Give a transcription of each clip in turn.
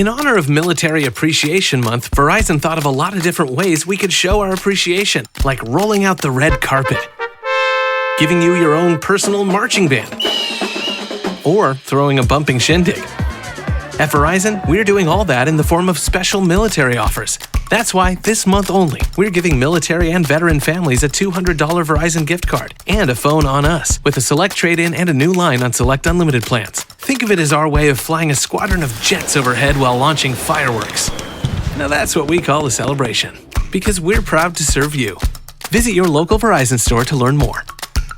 In honor of Military Appreciation Month, Verizon thought of a lot of different ways we could show our appreciation, like rolling out the red carpet, giving you your own personal marching band, or throwing a bumping shindig. At Verizon, we're doing all that in the form of special military offers. That's why, this month only, we're giving military and veteran families a $200 Verizon gift card and a phone on us, with a select trade-in and a new line on select unlimited plans. Think of it as our way of flying a squadron of jets overhead while launching fireworks. Now that's what we call a celebration, because we're proud to serve you. Visit your local Verizon store to learn more.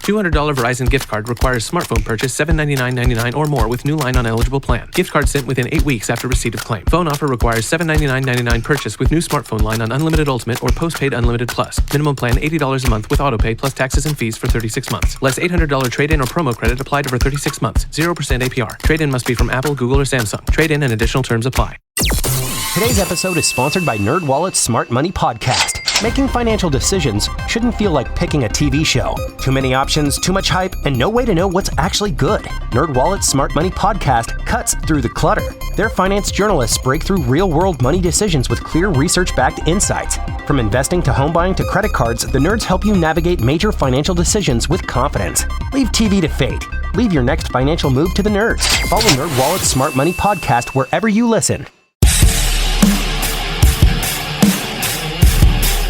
$200 Verizon gift card requires smartphone purchase $799.99 or more with new line on eligible plan. Gift card sent within 8 weeks after receipt of claim. Phone offer requires $799.99 purchase with new smartphone line on unlimited ultimate or postpaid unlimited plus. Minimum plan $80 a month with autopay plus taxes and fees for 36 months. Less $800 trade-in or promo credit applied over 36 months. 0% APR. Trade-in must be from Apple, Google, or Samsung. Trade-in and additional terms apply. Today's episode is sponsored by NerdWallet's Smart Money Podcast. Making financial decisions shouldn't feel like picking a TV show. Too many options, too much hype, and no way to know what's actually good. NerdWallet's Smart Money Podcast cuts through the clutter. Their finance journalists break through real-world money decisions with clear research-backed insights. From investing to home buying to credit cards, the nerds help you navigate major financial decisions with confidence. Leave TV to fate. Leave your next financial move to the nerds. Follow NerdWallet's Smart Money Podcast wherever you listen.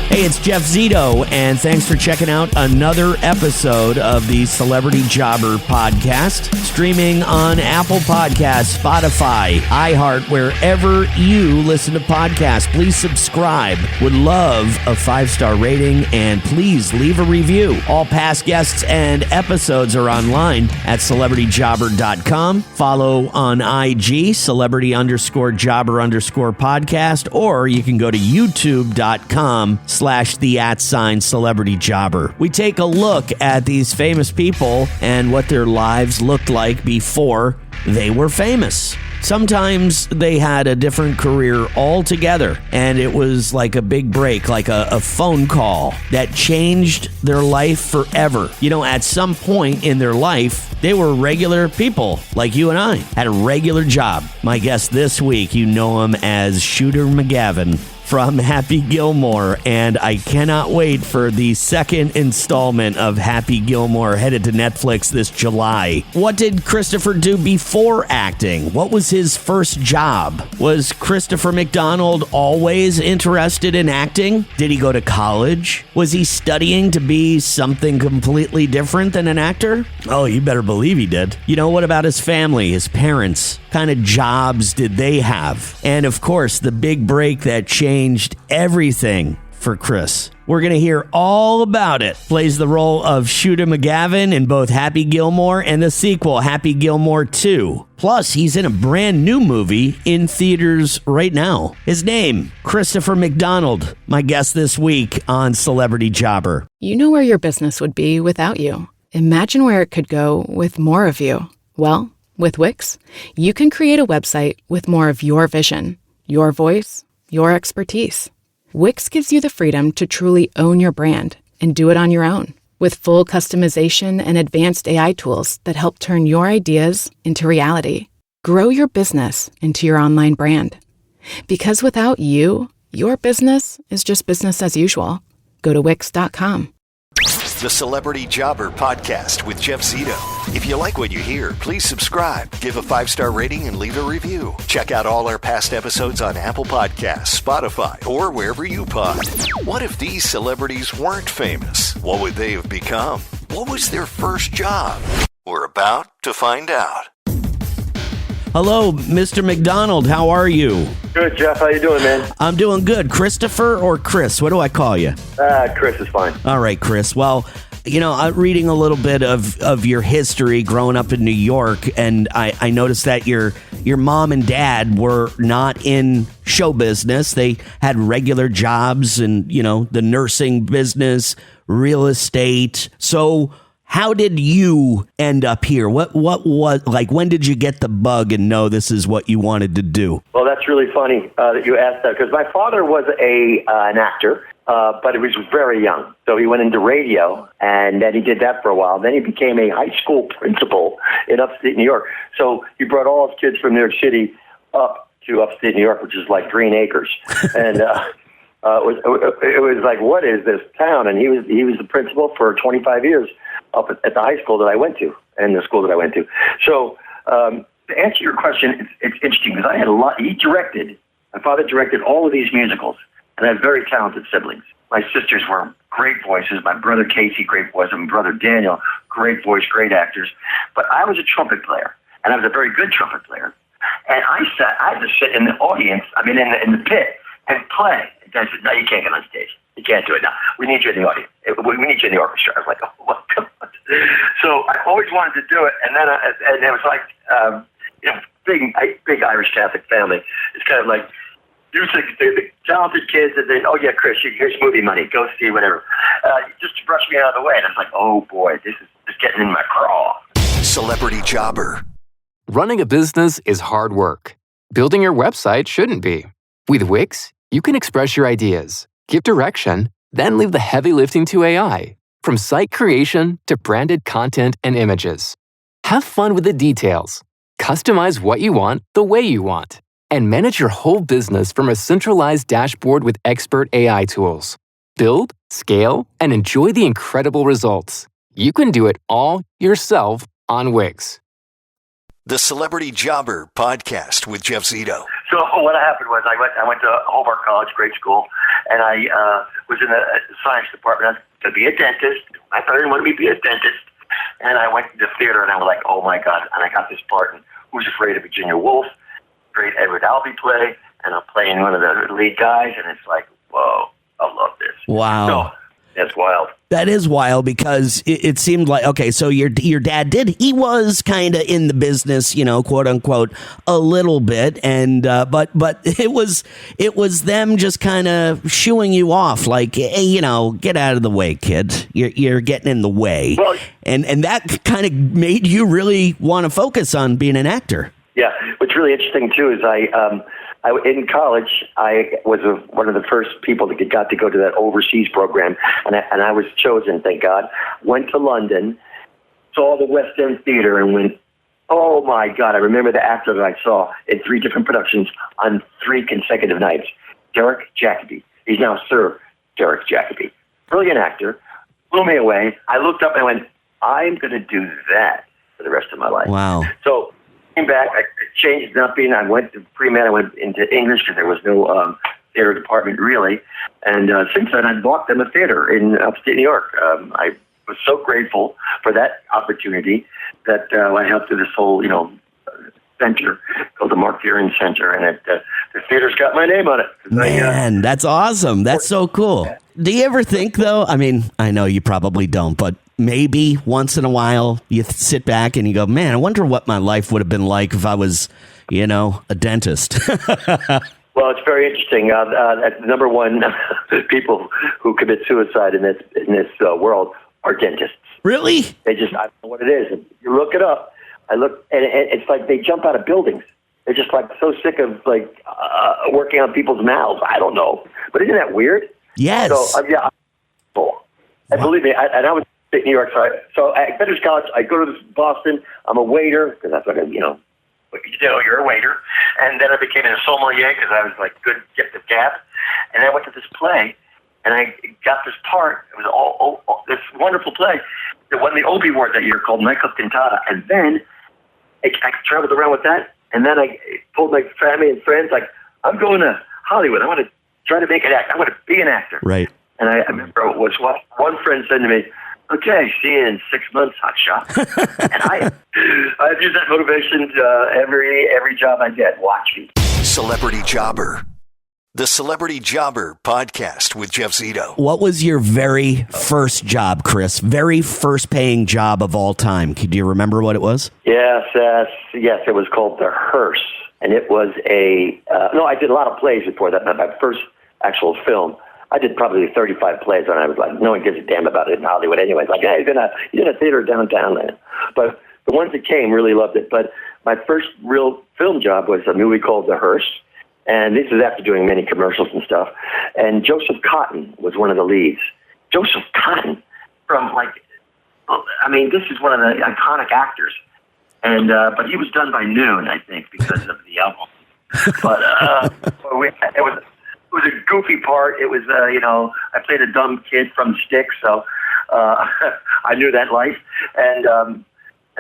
Hey, it's Jeff Zito, and thanks for checking out another episode of the Celebrity Jobber podcast, streaming on Apple Podcasts, Spotify, iHeart, wherever you listen to podcasts. Please subscribe. Would love a 5-star rating, and please leave a review. All past guests and episodes are online at celebrityjobber.com. Follow on IG, celebrity_jobber_podcast, or you can go to youtube.com/the @celebrity jobber. We take a look at these famous people and what their lives looked like before they were famous. Sometimes they had a different career altogether, and it was like a big break, like a phone call that changed their life forever. You know, at some point in their life, they were regular people like you and I, had a regular job. My guest this week, you know him as Shooter McGavin from Happy Gilmore, and I cannot wait for the second installment of Happy Gilmore headed to Netflix this July. What did Christopher do before acting? What was his first job? Was Christopher McDonald always interested in acting? Did he go to college? Was he studying to be something completely different than an actor? Oh, you better believe he did. You know, what about his family, his parents? What kind of jobs did they have? And of course, the big break that changed everything for Chris. We're going to hear all about it. Plays the role of Shooter McGavin in both Happy Gilmore and the sequel, Happy Gilmore 2. Plus, he's in a brand new movie in theaters right now. His name, Christopher McDonald, my guest this week on Celebrity Jobber. You know where your business would be without you. Imagine where it could go with more of you. Well, with Wix, you can create a website with more of your vision, your voice, your expertise. Wix gives you the freedom to truly own your brand and do it on your own, with full customization and advanced AI tools that help turn your ideas into reality. Grow your business into your online brand. Because without you, your business is just business as usual. Go to Wix.com. The Celebrity Jobber Podcast with Jeff Zito. If you like what you hear, please subscribe, give a 5-star rating, and leave a review. Check out all our past episodes on Apple Podcasts, Spotify, or wherever you pod. What if these celebrities weren't famous? What would they have become? What was their first job? We're about to find out. Hello, Mr. McDonald. How are you? Good, Jeff. How you doing, man? I'm doing good. Christopher or Chris? What do I call you? Chris is fine. All right, Chris. Well, you know, I'm reading a little bit of your history growing up in New York, and I noticed that your mom and dad were not in show business. They had regular jobs and, you know, the nursing business, real estate. So how did you end up here? What was, like, when did you get the bug and know this is what you wanted to do? Well, that's really funny that you asked that, because my father was an actor, but he was very young. So he went into radio, and then he did that for a while. Then he became a high school principal in upstate New York. So he brought all his kids from New York City up to upstate New York, which is like Green Acres, and it was like, what is this town? And he was the principal for 25 years up at the high school that I went to and the school that I went to. So to answer your question, it's interesting because I had a lot. My father directed all of these musicals, and I had very talented siblings. My sisters were great voices. My brother Casey, great voice. And my brother Daniel, great voice, great actors. But I was a trumpet player, and I was a very good trumpet player. And I had to sit in the audience, in the pit, and play. And I said, no, you can't get on stage. You can't do it now. We need you in the audience. We need you in the orchestra. I was like, oh, my God. So I always wanted to do it. And then and it was like, big Irish Catholic family. It's kind of like, you think the talented kids, and then, oh, yeah, Chris, here's movie money. Go see whatever. Just to brush me out of the way. And I was like, oh, boy, this is just getting in my craw. Celebrity Jobber. Running a business is hard work. Building your website shouldn't be. With Wix, you can express your ideas, give direction, then leave the heavy lifting to AI. From site creation to branded content and images. Have fun with the details. Customize what you want the way you want. And manage your whole business from a centralized dashboard with expert AI tools. Build, scale, and enjoy the incredible results. You can do it all yourself on Wix. The Celebrity Jobber Podcast with Jeff Zito. So what happened was I went to Hobart College, grade school, and I was in the science department to be a dentist. My parents wanted me to be a dentist, and I went to the theater, and I was like, oh, my God. And I got this part in Who's Afraid of Virginia Woolf, great Edward Albee play, and I'm playing one of the lead guys, and it's like, whoa, I love this. Wow. So that's wild. That is wild because it seemed like, okay, so your dad he was kind of in the business, quote unquote, a little bit. And, but it was them just kind of shooing you off like, hey, get out of the way, kid. You're getting in the way. Well, and that kind of made you really want to focus on being an actor. Yeah. What's really interesting too is in college, I was one of the first people that got to go to that overseas program, and I was chosen, thank God. Went to London, saw the West End Theater, and went, oh, my God. I remember the actor that I saw in 3 different productions on 3 consecutive nights, Derek Jacobi. He's now Sir Derek Jacobi. Brilliant actor. Blew me away. I looked up and I went, I'm going to do that for the rest of my life. Wow. So came back, I changed nothing. I went to pre-med, I went into English because there was no theater department really. And since then, I've walked in the theater in upstate New York. I was so grateful for that opportunity that I helped through this whole, center called the Mark Fearon Center, and the theater's got my name on it. Man, that's awesome. That's so cool. Do you ever think, though, I know you probably don't, but maybe once in a while you sit back and you go, man, I wonder what my life would have been like if I was, a dentist. Well, it's very interesting. Number one, people who commit suicide in this world are dentists. Really? I don't know what it is. You look it up. I look, and it's like they jump out of buildings. They're just like so sick of working on people's mouths. I don't know, but isn't that weird? Yes. So yeah, and believe me, I was in New York. So at Fetters College, I go to Boston. I'm a waiter because that's what you're a waiter. And then I became a sommelier because I was like good gift of gab. And I went to this play, and I got this part. It was all this wonderful play that won the Obie Award that year called Nightclub Cantata. And then I traveled around with that, and then I told my family and friends, like, I'm going to Hollywood. I want to try to make an act. I want to be an actor. Right. And I remember it was what one friend said to me, okay, see you in 6 months, hotshot. And I've used that motivation every job I get. Watch me. Celebrity Jobber. The Celebrity Jobber Podcast with Jeff Zito. What was your very first job, Chris? Very first paying job of all time? Do you remember what it was? Yes, it was called The Hearse. And it was I did a lot of plays before that. My first actual film, I did probably 35 plays, and I was like, no one gives a damn about it in Hollywood anyway. It's like, hey, you're in a theater downtown there. But the ones that came really loved it. But my first real film job was a movie called The Hearse. And this is after doing many commercials and stuff. And Joseph Cotton was one of the leads. Joseph Cotton this is one of the iconic actors. And but he was done by noon, I think, because of the album. But it was a goofy part. It was, I played a dumb kid from Sticks, so I knew that life. And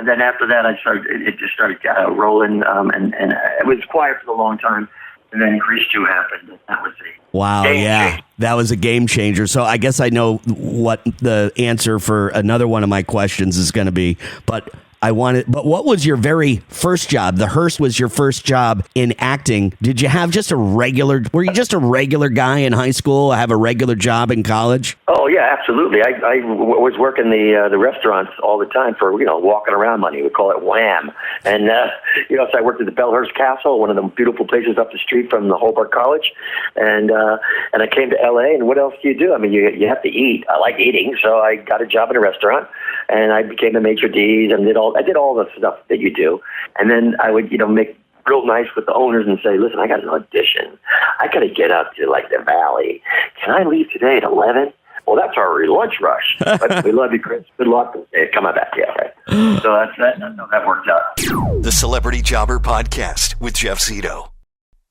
then after that, it just started rolling, and it was quiet for a long time. And then Grease 2 happened. That was it. Wow, yeah. That was a game changer. So I guess I know what the answer for another one of my questions is going to be. But what was your very first job? The Hearst was your first job in acting. Were you just a regular guy in high school, have a regular job in college? Oh, yeah, absolutely. I was working the restaurants all the time for, walking around money. We call it wham. And, so I worked at the Bellhurst Castle, one of the beautiful places up the street from the Hobart College. And I came to L.A., and what else do you do? I mean, you have to eat. I like eating, so I got a job in a restaurant, and I became a maitre d' and I did all the stuff that you do. And then I would, make real nice with the owners and say, listen, I got an audition. I got to get up to, the Valley. Can I leave today at 11? Well, that's our lunch rush. But we love you, Chris. Good luck. Come on back. Yeah, right. So that's how that worked out. The Celebrity Jobber Podcast with Jeff Zito.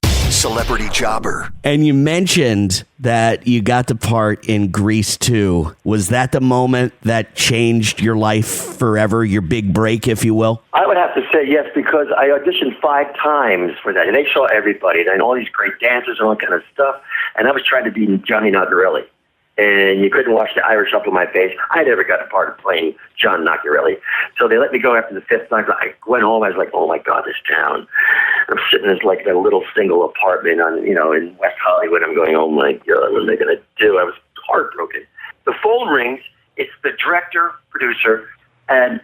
Celebrity Jobber. And you mentioned that you got the part in Grease 2. Was that the moment that changed your life forever, your big break, if you will? I would have to say yes, because I auditioned 5 times for that. And they saw everybody, and all these great dancers and all that kind of stuff. And I was trying to be Johnny Noccarelli. And you couldn't watch the Irish up in my face. I never got a part of playing John Noccarelli. So they let me go after the 5th night. I went home. I was like, oh, my God, this town. I'm sitting in a little single apartment in West Hollywood. I'm going, oh, my God, what am I going to do? I was heartbroken. The phone rings. It's the director, producer, and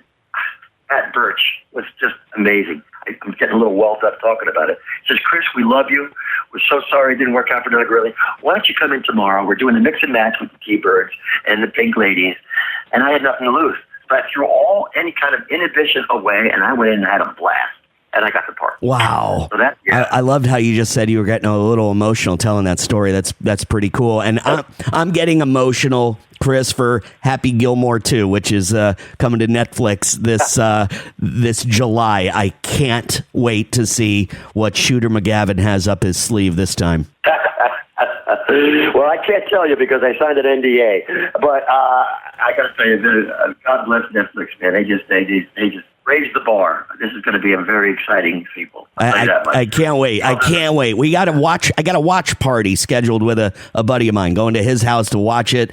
Pat Birch was just amazing. I'm getting a little welled up talking about it. He says, Chris, we love you. We're so sorry it didn't work out for Noccarelli. Why don't you come in tomorrow? We're doing a mix and match with the T-Birds and the Pink Ladies. And I had nothing to lose. So I threw any kind of inhibition away, and I went in and had a blast. And I got the part. Wow. So I loved how you just said you were getting a little emotional telling that story. That's pretty cool. And I'm getting emotional, Chris, for Happy Gilmore 2, which is coming to Netflix this July. I can't wait to see what Shooter McGavin has up his sleeve this time. Well, I can't tell you because I signed an NDA. But I got to tell you, God bless Netflix, man. They just raise the bar. This is going to be a very exciting sequel. I can't wait. I can't wait. I got a watch party scheduled with a buddy of mine, going to his house to watch it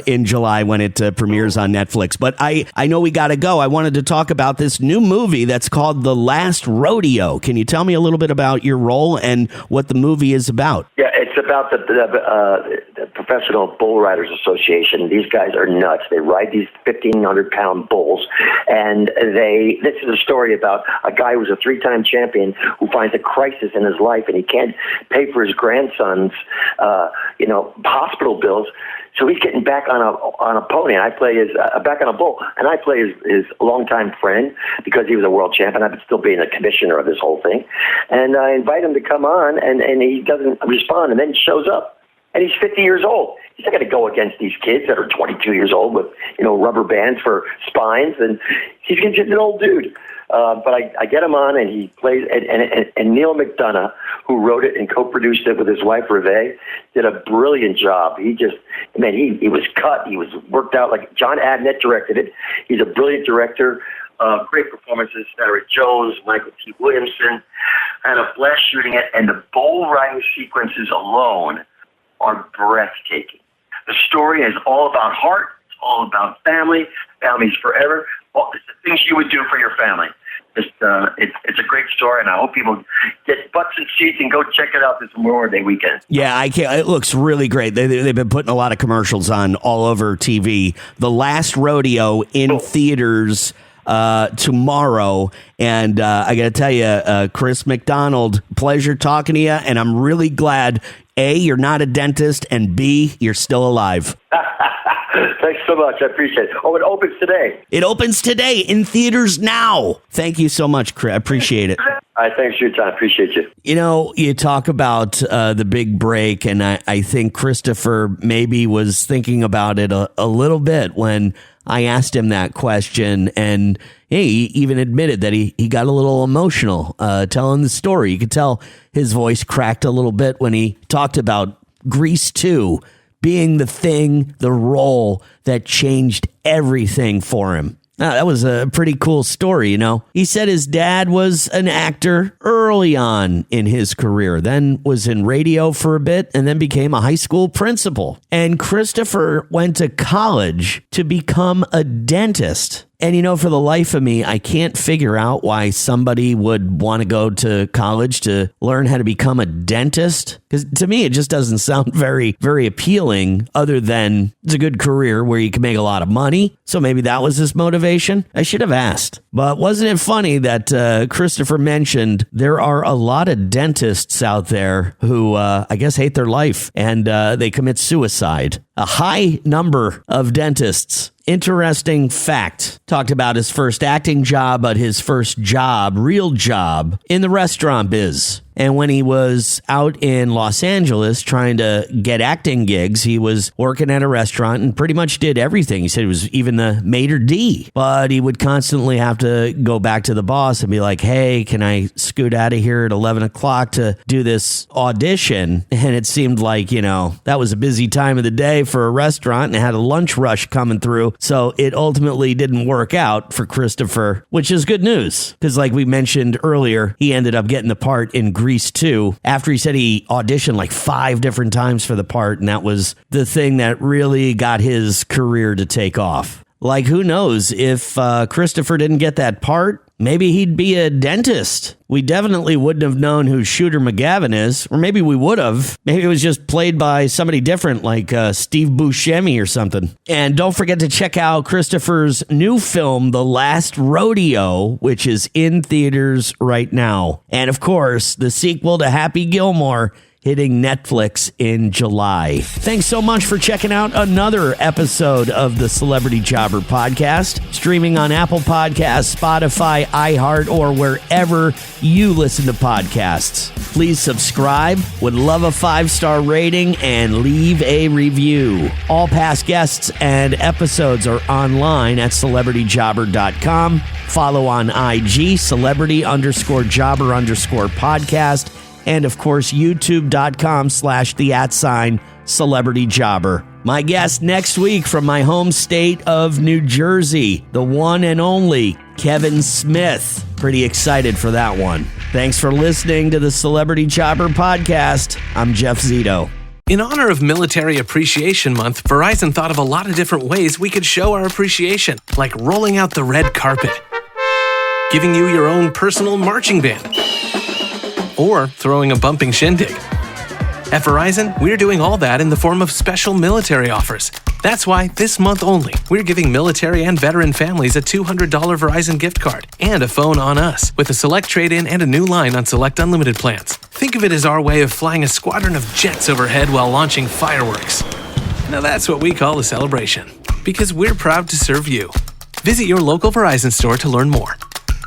in July when it premieres on Netflix. But I know we got to go. I wanted to talk about this new movie that's called The Last Rodeo. Can you tell me a little bit about your role and what the movie is about? Yeah, it's about the Professional Bull Riders Association. These guys are nuts. They ride these 1,500-pound bulls, and this is a story about a guy who's a 3-time champion who finds a crisis in his life, and he can't pay for his grandson's, hospital bills. So he's getting back on a pony, and I play back on a bull, and I play his longtime friend because he was a world champion. I've been still being the commissioner of this whole thing, and I invite him to come on, and he doesn't respond, and then he shows up. And he's 50 years old. He's not going to go against these kids that are 22 years old with, rubber bands for spines. And he's just an old dude. But I get him on, and he plays. And Neil McDonough, who wrote it and co-produced it with his wife, Reve, did a brilliant job. He was cut. He was worked out. Like John Adnett directed it. He's a brilliant director. Great performances. Sarah Jones, Michael T. Williamson. I had a blast shooting it. And the bull riding sequences alone are breathtaking. The story is all about heart. It's all about family. Family's forever. It's the things you would do for your family. It's a great story, and I hope people get butts and seats and go check it out this Memorial Day weekend. Yeah, I can't. It looks really great. They've been putting a lot of commercials on all over TV. The Last Rodeo in theaters tomorrow. And I got to tell you, Chris McDonald, pleasure talking to you. And I'm really glad, A, you're not a dentist, and B, you're still alive. Thanks so much. I appreciate it. Oh, it opens today. It opens today in theaters now. Thank you so much, Chris. I appreciate it. All right, thanks for your time. Appreciate you. You talk about the big break, and I think Christopher maybe was thinking about it a little bit when I asked him that question. And, He even admitted that he got a little emotional telling the story. You could tell his voice cracked a little bit when he talked about Grease 2 being the role that changed everything for him. That was a pretty cool story, He said his dad was an actor early on in his career, then was in radio for a bit, and then became a high school principal. And Christopher went to college to become a dentist. And for the life of me, I can't figure out why somebody would want to go to college to learn how to become a dentist. Because to me, it just doesn't sound very, very appealing, other than it's a good career where you can make a lot of money. So maybe that was his motivation. I should have asked. But wasn't it funny that Christopher mentioned there are a lot of dentists out there who, I guess, hate their life and they commit suicide. A high number of dentists. Interesting fact. Talked about his first acting job, but his first job, real job, in the restaurant biz. And when he was out in Los Angeles trying to get acting gigs, he was working at a restaurant and pretty much did everything. He said he was even the maitre d', but he would constantly have to go back to the boss and be like, hey, can I scoot out of here at 11 o'clock to do this audition? And it seemed like, that was a busy time of the day for a restaurant and had a lunch rush coming through. So it ultimately didn't work out for Christopher, which is good news. Because like we mentioned earlier, he ended up getting the part in Grease 2 after he said he auditioned like 5 different times for the part. And that was the thing that really got his career to take off. Like, who knows if Christopher didn't get that part? Maybe he'd be a dentist. We definitely wouldn't have known who Shooter McGavin is, or maybe we would have. Maybe it was just played by somebody different, like Steve Buscemi or something. And don't forget to check out Christopher's new film, The Last Rodeo, which is in theaters right now. And of course, the sequel to Happy Gilmore, hitting Netflix in July. Thanks so much for checking out another episode of the Celebrity Jobber podcast, streaming on Apple Podcasts, Spotify, iHeart, or wherever you listen to podcasts. Please subscribe, would love a 5-star rating, and leave a review. All past guests and episodes are online at celebrityjobber.com. Follow on IG, celebrity_jobber_podcast. And of course, youtube.com/the@celebrityjobber. My guest next week from my home state of New Jersey, the one and only Kevin Smith. Pretty excited for that one. Thanks for listening to the Celebrity Jobber podcast. I'm Jeff Zito. In honor of Military Appreciation Month, Verizon thought of a lot of different ways we could show our appreciation, like rolling out the red carpet, giving you your own personal marching band, or throwing a bumping shindig. At Verizon, we're doing all that in the form of special military offers. That's why, this month only, we're giving military and veteran families a $200 Verizon gift card and a phone on us, with a select trade-in and a new line on select unlimited plans. Think of it as our way of flying a squadron of jets overhead while launching fireworks. Now that's what we call a celebration, because we're proud to serve you. Visit your local Verizon store to learn more.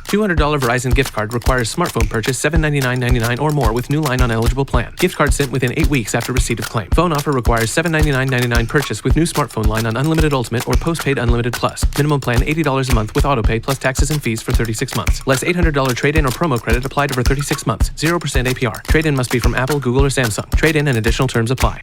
$200 Verizon gift card requires smartphone purchase $799.99 or more with new line on eligible plan. Gift card sent within 8 weeks after receipt of claim. Phone offer requires $799.99 purchase with new smartphone line on Unlimited Ultimate or Postpaid Unlimited Plus. Minimum plan $80 a month with autopay plus taxes and fees for 36 months. Less $800 trade-in or promo credit applied over 36 months. 0% APR. Trade-in must be from Apple, Google, or Samsung. Trade-in and additional terms apply.